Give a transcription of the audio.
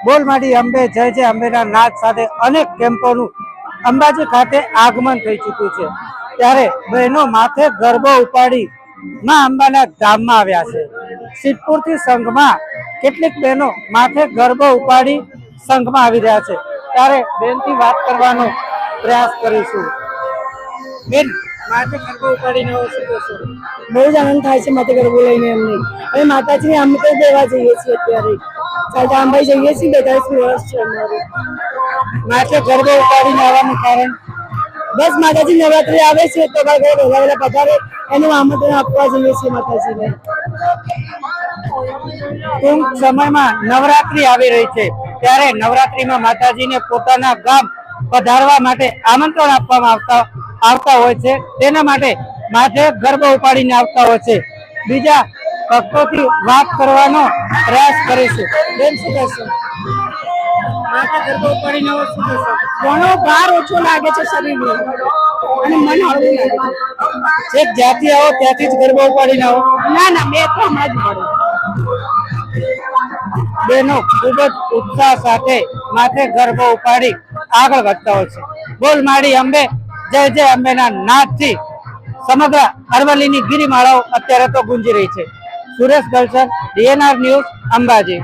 બોલ માડી અંબે જય જય અંબેના નાદ સાથે અનેક કેમ્પોનું અંબાજી ખાતે આગમન થઈ ચૂક્યું છે। ત્યારે બહેનો માથે ગરબો ઉપાડી માં અંબાના ધામમાં આવ્યા છે। સિદ્ધપુરથી સંઘમાં કેટલીક બહેનો માથે ગરબો ઉપાડી સંઘમાં આવી રહ્યા છે। ત્યારે બેનથી વાત કરવાનો પ્રયાસ કરીશું। બેન, માથે ગરબો ઉપાડીને શું કહેશો? બહુ જ આનંદ થાય છે માથે ગરબો લઈને અમને। હવે માતાજીને અમે તો દેવા જઈએ છીએ અત્યારે ચાલતા અંબાઈ જઈએ છીએ। 42 વર્ષ છે અમારું। માથે ગરબો ઉપાડીને આવવાનું કારણ? બસ માતાજી નવરાત્રી આવે છે તો ઘરે વહેલા વહેલા પધારે એનું આમંત્રણ આપવા જઈએ છીએ માતાજીને। ટૂંક સમયમાં નવરાત્રી આવી રહી છે, ત્યારે નવરાત્રીમાં માતાજીને પોતાના ગામ પધારવા માટે આમંત્રણ આપવામાં આવતા હોય છે। તેના માટે માથે ગરબો ઉપાડીને આવતા હોય છે। બીજા ભક્તોથી વાત કરવાનો પ્રયાસ કરીશું। બેન, શું કહેશો? માથે ગરબો ઉપાડીને આવો, શું કહેશો? ઘણો ભાર ઓછો લાગે છે શરીરમાં અને મન હળવું લાગે છે। છેક જ્યાંથી આવો ત્યાંથી જ ગરબો ઉપાડીને આવો? ના ના, મેં તો હમણાં જ મળ્યું। બહેનો ખૂબ જ ઉત્સાહ સાથે માથે ગરબો ઉપાડી આગળ વધતા હોય છે। બોલ માડી અંબે જય જય અંબેના નાદથી સમગ્ર અરવલ્લીની ગિરિમાળાઓ અત્યારે તો ગુંજી રહી છે। Suresh Galsar, DNR news, Ambaji.